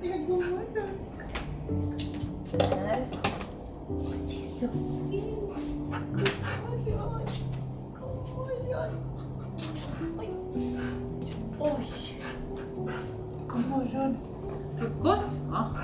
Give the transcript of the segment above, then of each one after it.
Ja, god morgon. Där. Det är så fint. God morgon. God morgon. Oj. Oj. God morgon. Frukost? Ja.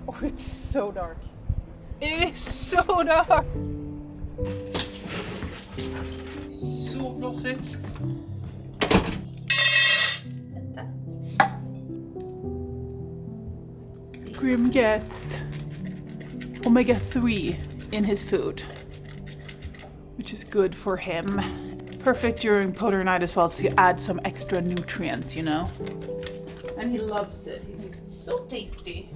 Oh, it's so dark. It is so dark. Så blåsigt. Grim gets omega-3 in his food, which is good for him. Perfect during polar night as well to add some extra nutrients, you know. And he loves it. He thinks it's so tasty.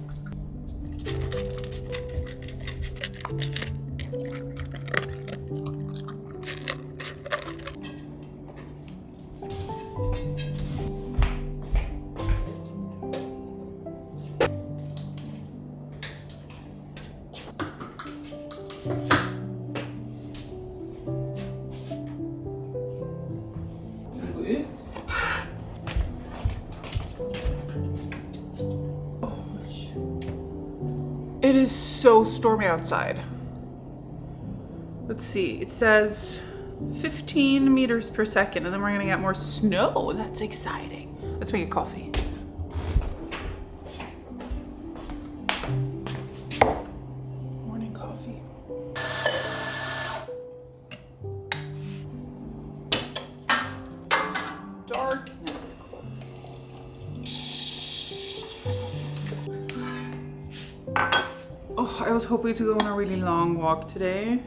It is so stormy outside. Let's see, it says 15 meters per second, and then we're gonna get more snow. That's exciting. Let's make a coffee. Morning coffee. Darkness. Oh, I was hoping to go on a really long walk today,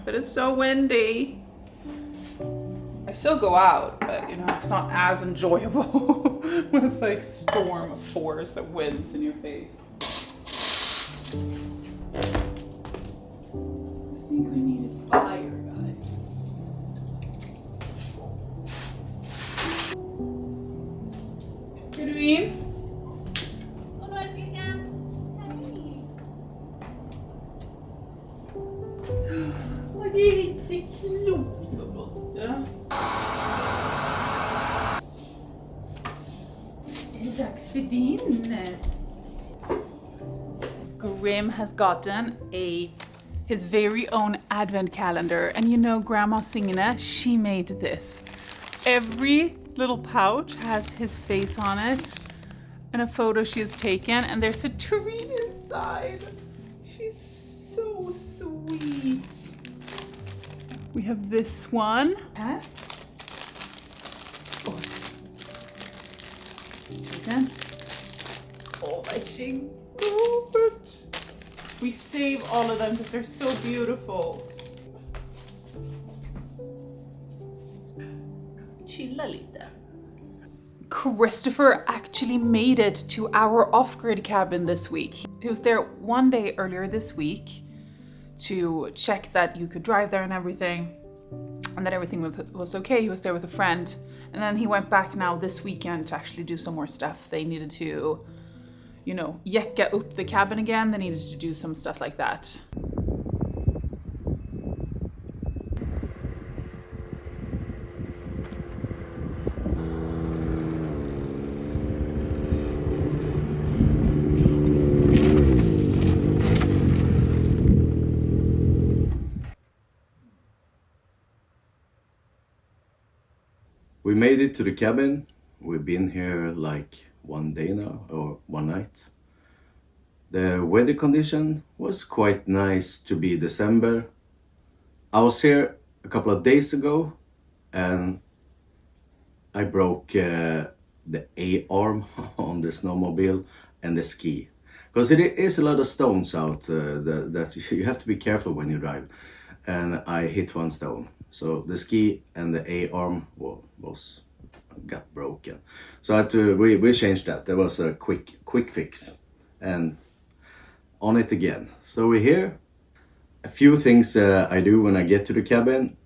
but it's so windy. I still go out, but you know, it's not as enjoyable when it's like storm force that winds in your face. I think we need a fire, guys. What do you mean? Det är riktigt klokt vad blåsigt. Är det dags för din? Grim has gotten his very own advent calendar, and you know Grandma Signe, she made this. Every little pouch has his face on it and a photo she has taken, and there's a tree inside. She's so sweet. We have this one. Här. Oh. Then. Oh, my god. We save all of them because they're so beautiful. Chilla lite. Christoffer actually made it to our off-grid cabin this week. He was there one day earlier this week to check that you could drive there and everything, and that everything was okay. He was there with a friend, and then he went back now this weekend to actually do some more stuff. They needed to, you know, jäcka upp the cabin again. They needed to do some stuff like that. We made it to the cabin. We've been here like one day now, or one night. The weather condition was quite nice to be December. I was here a couple of days ago and I broke the A-arm on the snowmobile and the ski. Because it is a lot of stones out that you have to be careful when you drive. And I hit one stone. So the ski and the A-arm got broken. So I had to, we changed that. There was a quick fix. And on it again. So we're here. A few things I do when I get to the cabin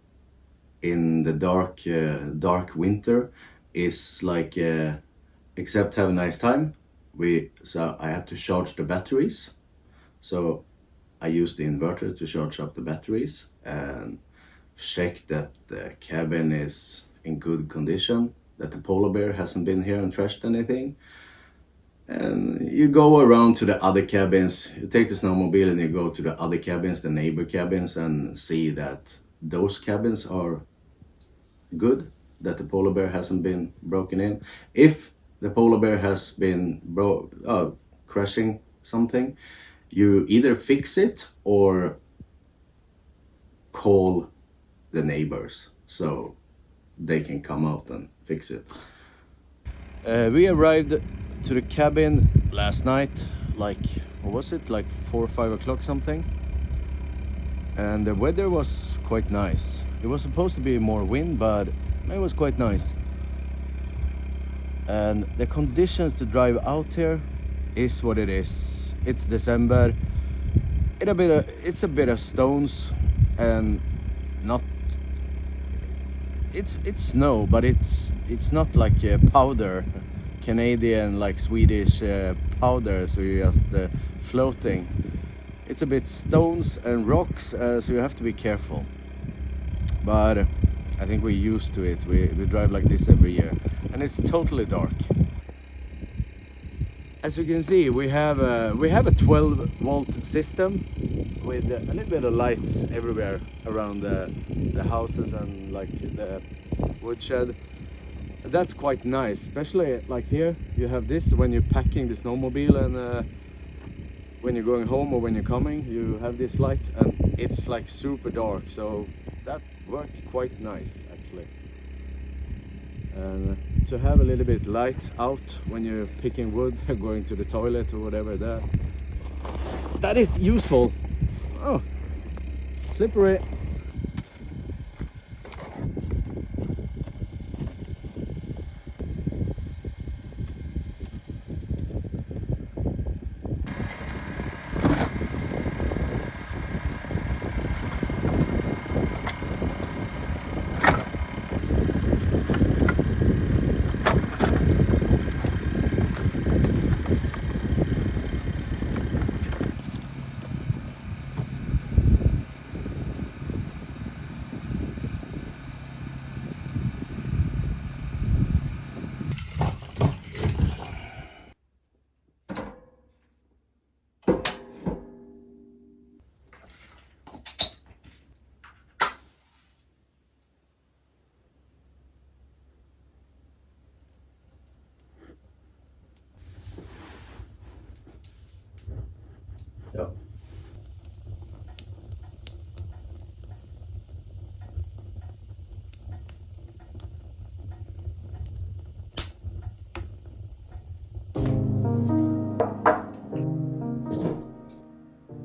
in the dark winter is like except have a nice time. So I have to charge the batteries. So I use the inverter to charge up the batteries and check that the cabin is in good condition, that the polar bear hasn't been here and trashed anything. And you go around to the other cabins, you take the snowmobile and you go to the other cabins, the neighbor cabins, and see that those cabins are good, that the polar bear hasn't been broken in. If the polar bear has been crashing something, you either fix it or call the neighbors so they can come out and fix it. We arrived to the cabin last night, like, what was it, like 4 or 5 o'clock something, and the weather was quite nice. It was supposed to be more wind, but it was quite nice. And the conditions to drive out here is what it is. It's December. It's a bit of stones and not. It's snow, but it's not like powder, Canadian like Swedish powder. So you're just floating. It's a bit stones and rocks, so you have to be careful. But I think we're used to it. We drive like this every year, and it's totally dark. As you can see, we have a 12-volt system with a little bit of lights everywhere around the houses and like the woodshed. That's quite nice, especially like here. You have this when you're packing the snowmobile, and when you're going home or when you're coming, you have this light, and it's like super dark. So that worked quite nice actually. And to have a little bit light out when you're picking wood, going to the toilet or whatever, that is useful. Oh, slippery. Ja.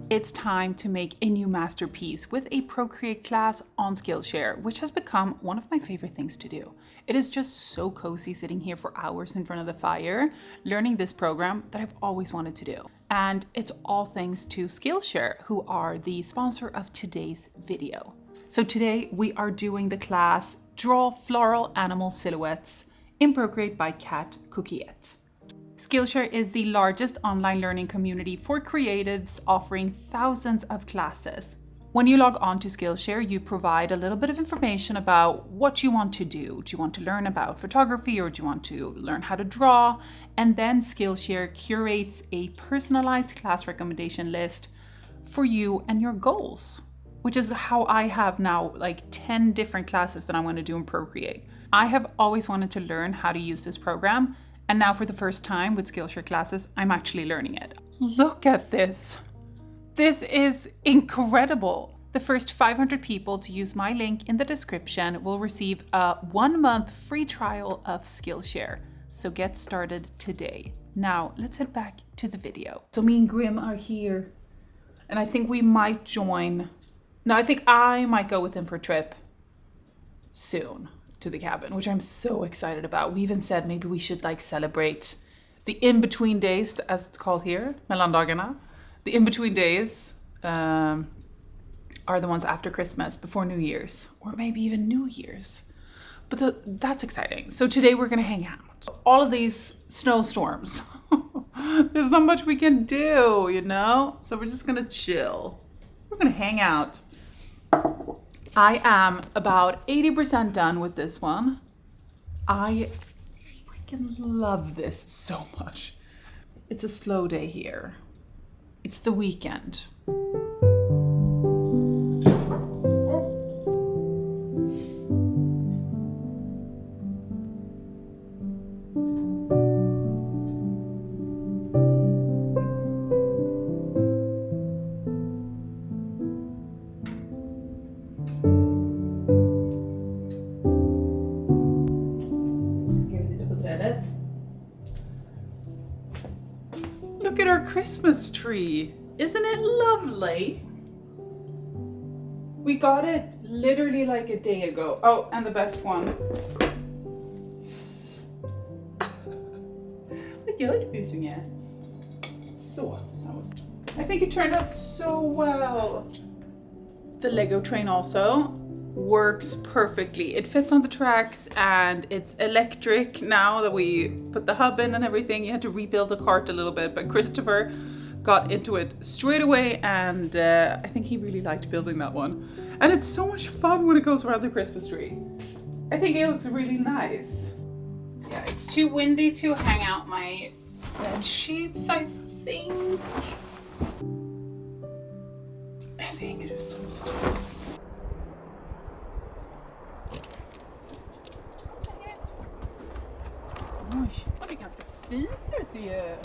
It's time to make a new masterpiece with a Procreate class on Skillshare, which has become one of my favorite things to do. It is just so cozy sitting here for hours in front of the fire, learning this program that I've always wanted to do. And it's all thanks to Skillshare, who are the sponsor of today's video. So today we are doing the class Draw Floral Animal Silhouettes in Procreate by Cat Cookbooks. Skillshare is the largest online learning community for creatives, offering thousands of classes. When you log on to Skillshare, you provide a little bit of information about what you want to do. Do you want to learn about photography, or do you want to learn how to draw? And then Skillshare curates a personalized class recommendation list for you and your goals, which is how I have now like 10 different classes that I want to do in Procreate. I have always wanted to learn how to use this program, and now for the first time with Skillshare classes, I'm actually learning it. Look at this. This is incredible. The first 500 people to use my link in the description will receive a 1-month free trial of Skillshare. So get started today. Now let's head back to the video. So me and Grim are here, and I think we might join. No, I think I might go with him for a trip soon to the cabin, which I'm so excited about. We even said maybe we should like celebrate the in-between days, as it's called here, mellandagarna. The in-between days are the ones after Christmas, before New Year's, or maybe even New Year's. But that's exciting. So today we're gonna hang out. All of these snowstorms. There's not much we can do, you know? So we're just gonna chill. We're gonna hang out. I am about 80% done with this one. I freaking love this so much. It's a slow day here. It's the weekend. Look at our Christmas tree. Isn't it lovely? We got it literally like a day ago. Oh, and the best one. Vad gör du, busunge? Så. I think it turned out so well. The Lego train also works perfectly. It fits on the tracks and it's electric now that we put the hub in and everything. You had to rebuild the cart a little bit, but Christoffer got into it straight away and I think he really liked building that one. And it's so much fun when it goes around the Christmas tree. I think it looks really nice. Yeah, it's too windy to hang out my bed sheets, I think. Jag hänger ut dem så. Oj, det är ganska fint ute ju.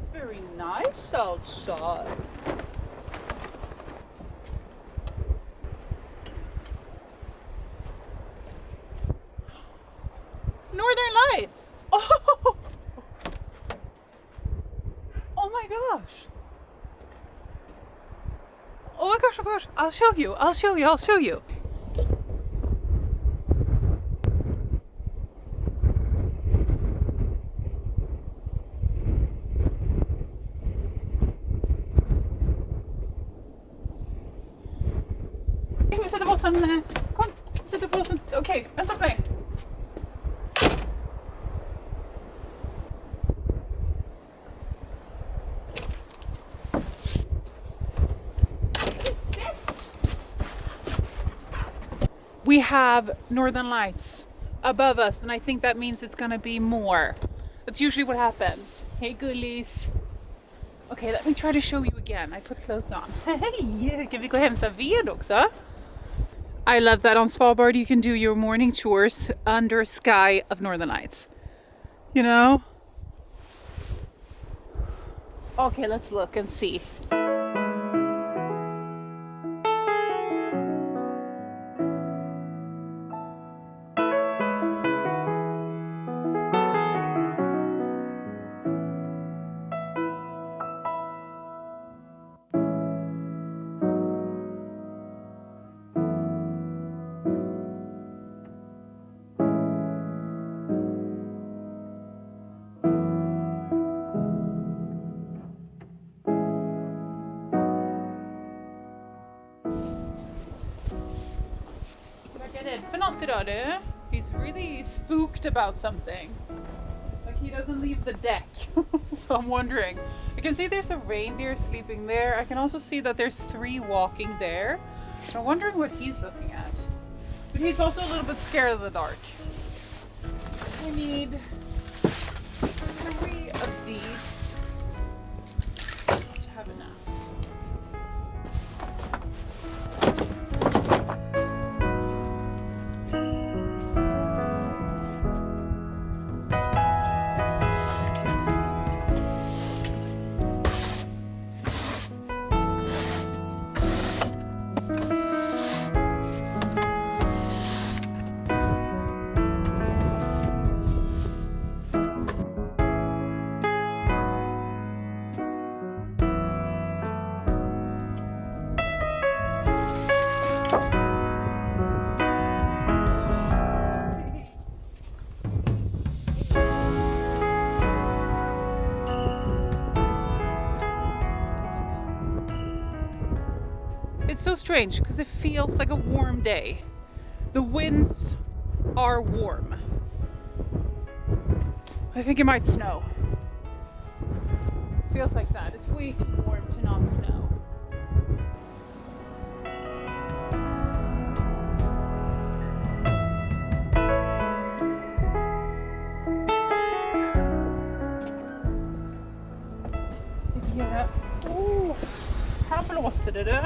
It's very nice outside. Northern Lights! Oh! Oh my gosh! Oh my gosh, oh my gosh! I'll show you, I'll show you, I'll show you! Vi sätter på sån... Kom! Vi sätter på sån... Okej, vänta på mig! We have Northern Lights above us and I think that means it's gonna be more. That's usually what happens. Hey gullies. Okay, let me try to show you again. I put clothes on. Hey, can vi gå och hämta ved också? I love that on Svalbard you can do your morning chores under a sky of Northern Lights. You know? Okay, let's look and see. För något idag du. He's really spooked about something. Like he doesn't leave the deck. So I'm wondering. I can see there's a reindeer sleeping there. I can also see that there's 3 walking there. So I'm wondering what he's looking at. But he's also a little bit scared of the dark. We need 3 of these to have enough. It's so strange because it feels like a warm day. The winds are warm. I think it might snow. Feels like that. It's way too warm to not snow. Stiga. Här blåste det du.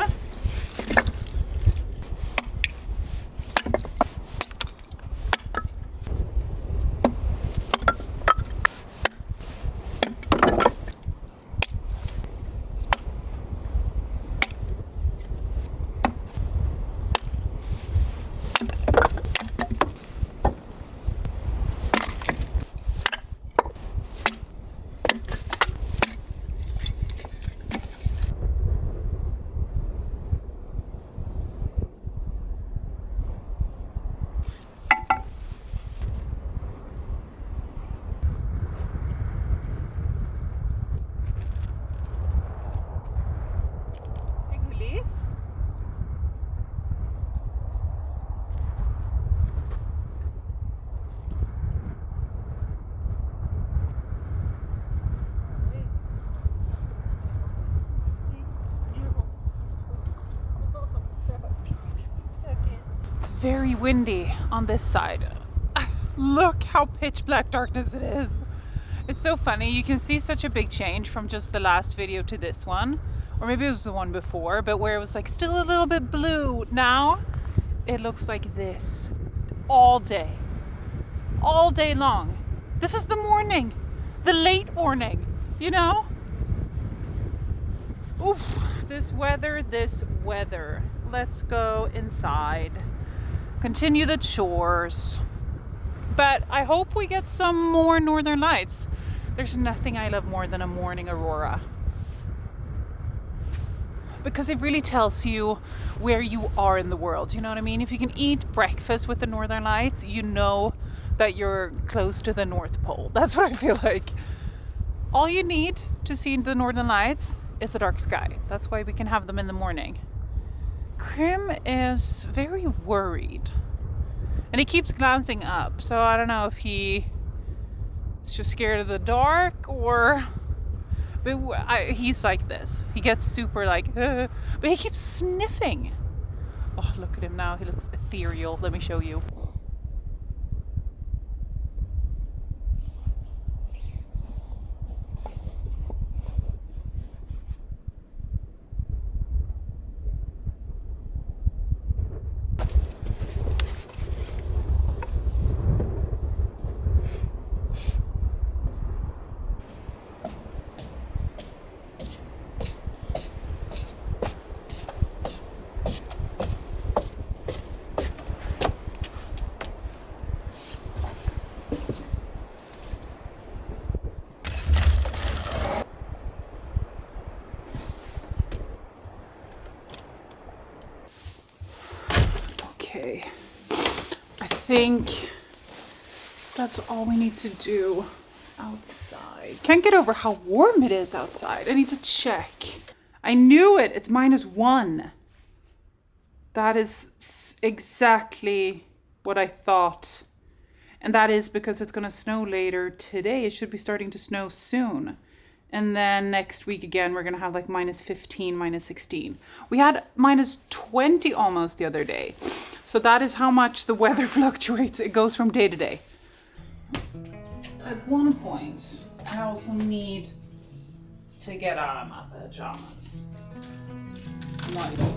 Very windy on this side. Look how pitch black darkness it is. It's so funny. You can see such a big change from just the last video to this one. Or maybe it was the one before, but where it was like still a little bit blue. Now it looks like this all day. All day long. This is the morning. The late morning, you know? Oof, this weather. Let's go inside. Continue the chores. But I hope we get some more northern lights. There's nothing I love more than a morning aurora. Because it really tells you where you are in the world, you know what I mean? If you can eat breakfast with the northern lights, you know that you're close to the North Pole. That's what I feel like. All you need to see the northern lights is a dark sky. That's why we can have them in the morning. Krim is very worried and he keeps glancing up, so I don't know if he's just scared of the dark or he's like this. He gets super like but he keeps sniffing. Oh, look at him now. He looks ethereal. Let me show you. Okay, I think that's all we need to do outside. Can't get over how warm it is outside. I need to check. I knew it. It's -1. That is exactly what I thought. And that is because it's going to snow later today. It should be starting to snow soon. And then next week again, we're going to have like -15, -16. We had -20 almost the other day. So that is how much the weather fluctuates. It goes from day to day. At one point, I also need to get out of my pajamas. Nice.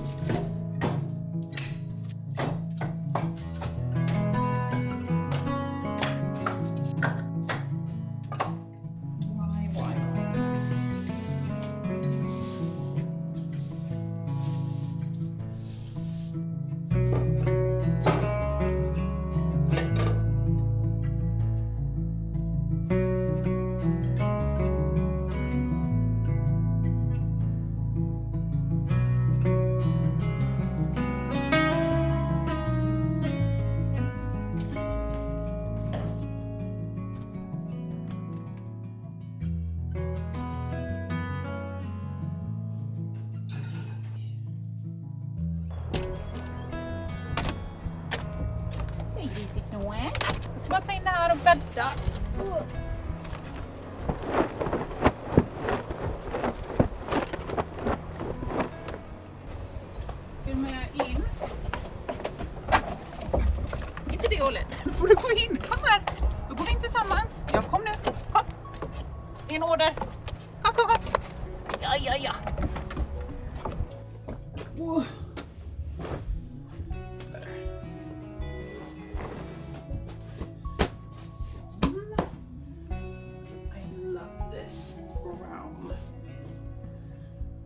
Ska bara ta in det här och bädda. Vill med in? Inte det hållet. Får du gå in? Kom här. Då går vi in tillsammans. Ja, kom nu. Kom. En order. Kom, kom, kom. Ja, ja, ja. Oh. I love this round.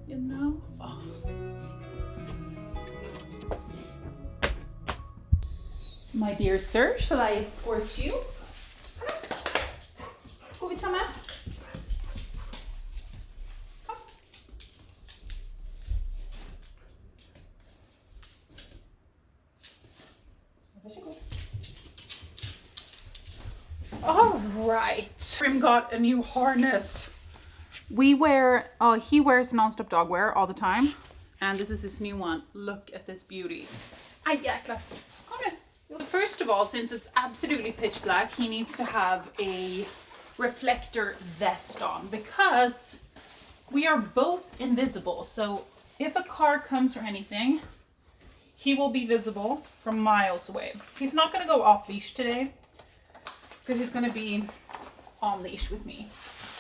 You know? Oh. My dear sir, shall I escort you? Går vi tillsammans? Kom. Varsågod. All right. Trim got a new harness. He wears non-stop dog wear all the time. And this is his new one. Look at this beauty. Aj, jäklar. Kom nu. First of all, since it's absolutely pitch black, he needs to have a reflector vest on because we are both invisible. So if a car comes or anything, he will be visible from miles away. He's not going to go off leash today because he's going to be on leash with me.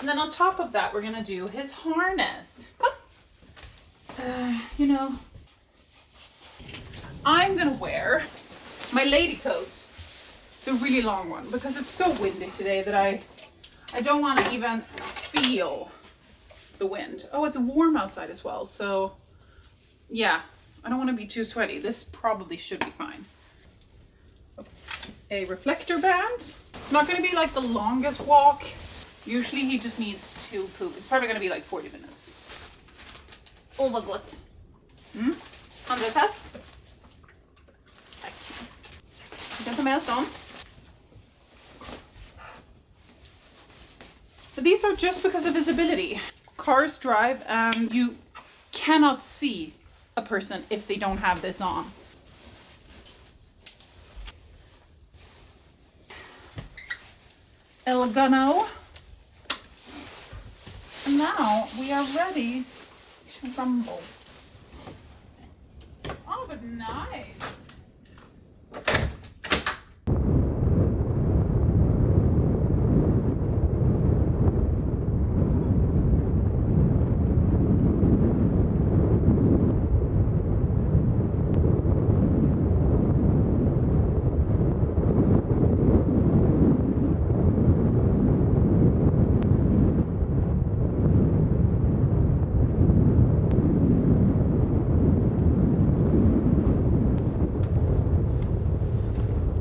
And then on top of that, we're going to do his harness. Come. You know, I'm going to wear my lady coat, the really long one, because it's so windy today that I don't want to even feel the wind. Oh, it's warm outside as well, so yeah, I don't want to be too sweaty. This probably should be fine. A reflector band. It's not going to be like the longest walk. Usually he just needs to poop. It's probably going to be like 40 minutes. Oh my god. Andra pass. Du kan ta med oss dem. But these are just because of visibility. Cars drive and you cannot see a person if they don't have this on. El Gano. And now we are ready to rumble. Oh, but nice.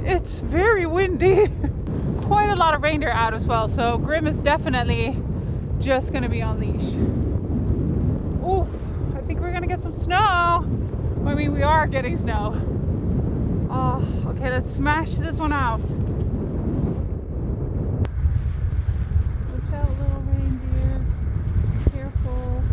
It's very windy. Quite a lot of reindeer out as well, so Grim is definitely just gonna be on leash. Oof, I think we're gonna get some snow. I mean, we are getting snow. Oh, okay, let's smash this one out. Watch out, little reindeer. Careful.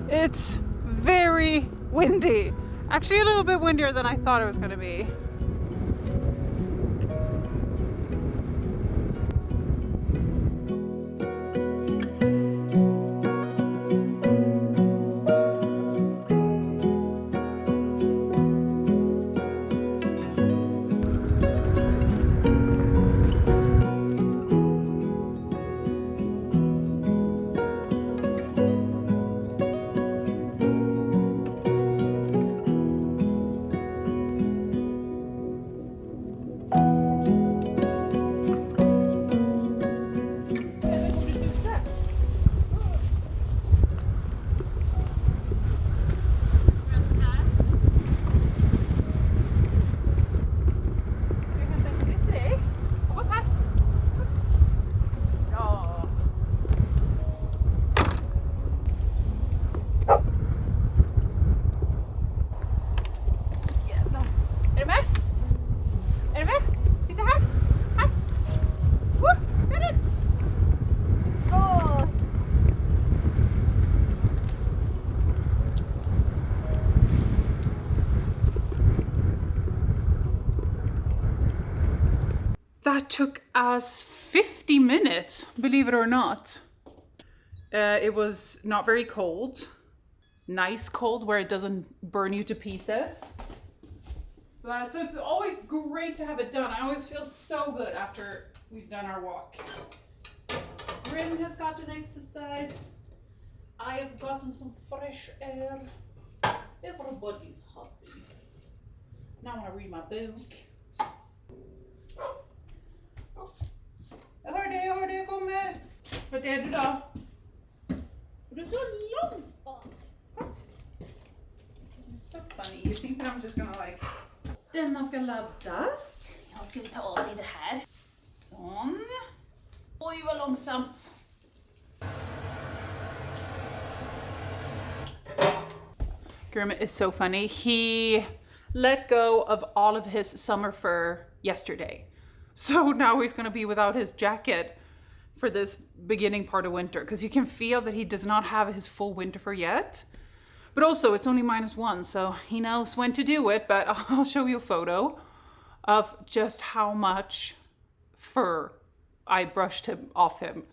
It's very windy. Actually, a little bit windier than I thought it was going to be. That took us 50 minutes, believe it or not. It was not very cold. Nice cold where it doesn't burn you to pieces. So it's always great to have it done. I always feel so good after we've done our walk. Grim has gotten exercise. I have gotten some fresh air. Everybody's happy. Now I want to read my book. Jag hörde, jag kommer. Vad är du då? Du är så långt bak. You're so funny. You think that I'm just gonna like... Denna ska laddas. Jag ska ta av dig det här. Sån. Oj, vad långsamt. Grim is so funny. He let go of all of his summer fur yesterday. So now he's gonna be without his jacket for this beginning part of winter, because you can feel that he does not have his full winter fur yet. But also it's only -1, so he knows when to do it, but I'll show you a photo of just how much fur I brushed him off him.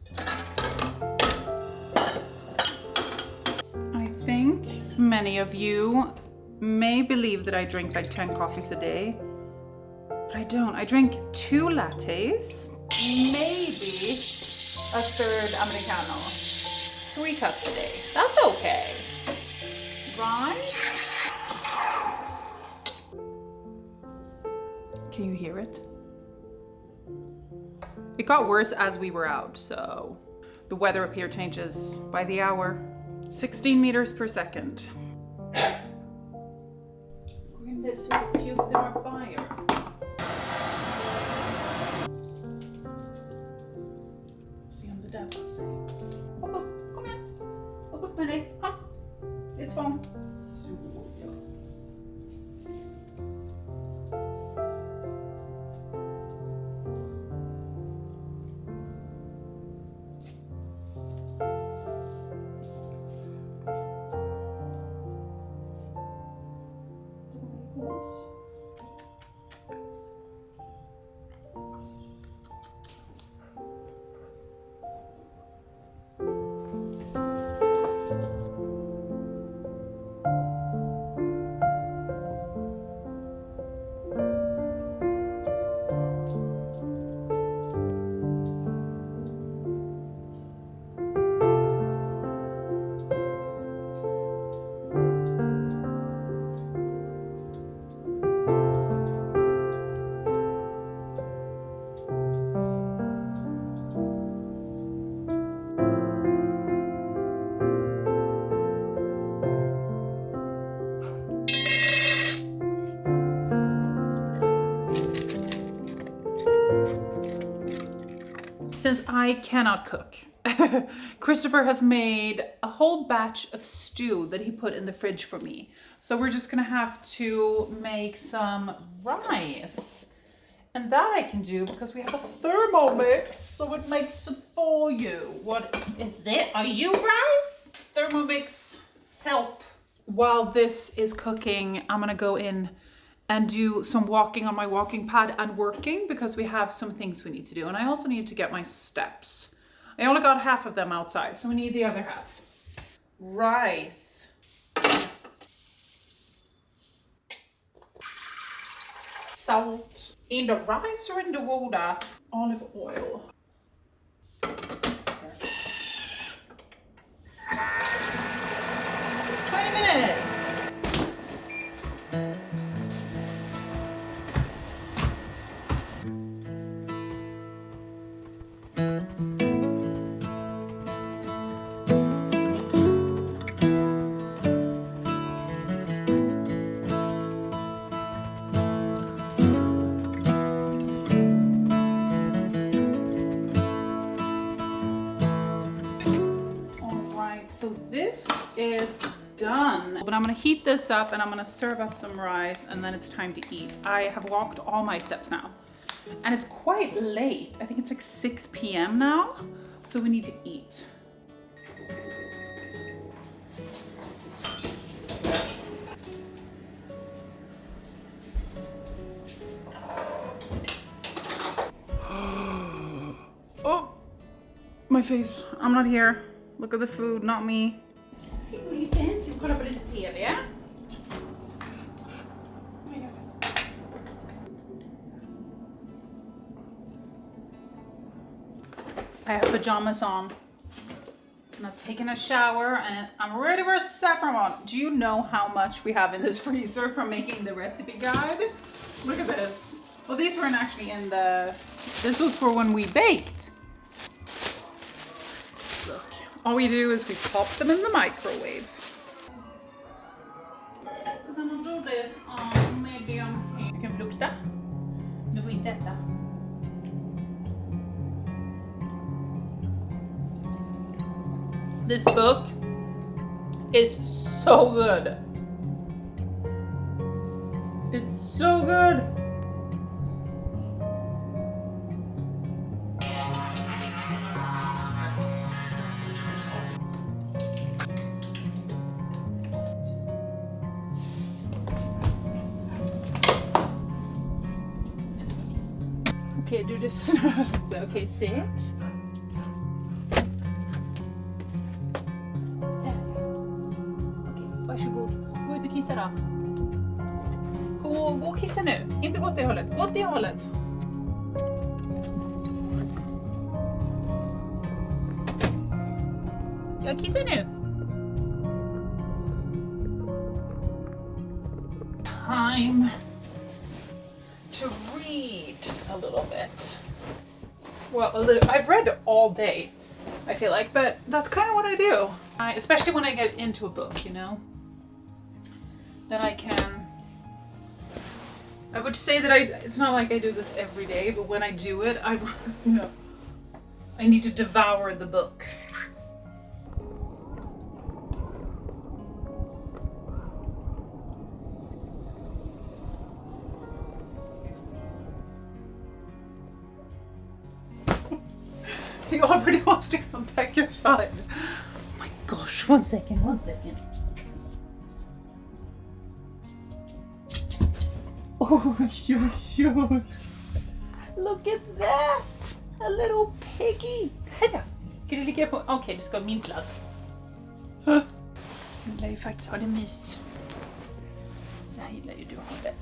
I think many of you may believe that I drink like 10 coffees a day, but I don't. I drink 2 lattes, maybe a 3rd Americano, 3 cups a day. That's okay, right? Can you hear it? It got worse as we were out, so the weather up here changes by the hour. 16 meters per second. Grim, there's so few that are fire. Se om det där var sig. Hopp upp, kom igen. Hopp upp med dig, kom. Det är tvång. Så, ja. Since I cannot cook, Christoffer has made a whole batch of stew that he put in the fridge for me. So we're just gonna have to make some rice. And that I can do because we have a Thermomix, so it makes it for you. What is this? Are you rice? Thermomix, help. While this is cooking, I'm gonna go in and do some walking on my walking pad and working, because we have some things we need to do. And I also need to get my steps. I only got half of them outside, so we need the other half. Rice. Salt. In the rice or in the water? Olive oil. 20 minutes. So this is done, but I'm gonna heat this up and I'm gonna serve up some rice, and then it's time to eat. I have walked all my steps now, and it's quite late. I think it's like 6 p.m. now, so we need to eat. face. I'm not here. Look at the food, not me. Gulisen, ska vi kolla på lite TV? I have pajamas on. I'm not taking a shower and I'm ready for a saffron. Do you know how much we have in this freezer from making the recipe guide? Look at this. Well, these weren't actually in the... This was for when we baked. Look, all we do is we pop them in the microwave. We're gonna do this on medium heat. Du kan lukta. Du får inte äta. This book is so good. It's so good. Okay, do this. Okay, sit. Varsågod. Gå ut och kissa då. Gå och kissa nu. Inte gå åt det hållet. Gå åt det hållet. Jag kissar nu. Time to read a little bit. Well, I've read all day, I feel like, but that's kind of what I do. Especially when I get into a book, you know? Then I would say that it's not like I do this every day, but when I do it, I need to devour the book. He already wants to come back inside. Oh my gosh, one second. Oh, look at that! A little piggy! Heja! Kan du ligga på... Okej, du ska ha min plats. Jag gillar ju faktiskt ha det mys. Så här gillar ju du att ha det.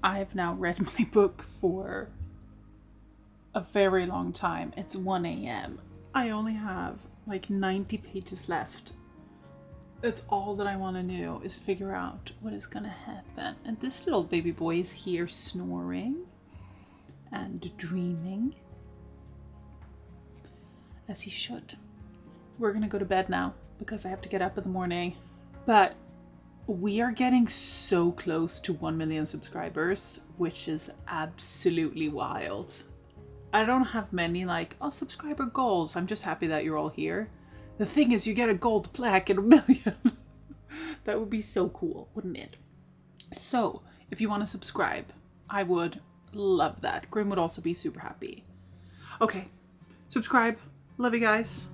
I've now read my book for a very long time. It's 1 a.m. I only have like 90 pages left. That's all that I want to do is figure out what is gonna happen. And this little baby boy is here snoring and dreaming, as he should. We're gonna go to bed now because I have to get up in the morning. But we are getting so close to 1 million subscribers, which is absolutely wild. I don't have many subscriber goals. I'm just happy that you're all here. The thing is, you get a gold plaque in 1 million. That would be so cool, wouldn't it? So, if you want to subscribe, I would love that. Grim would also be super happy. Okay, subscribe. Love you guys.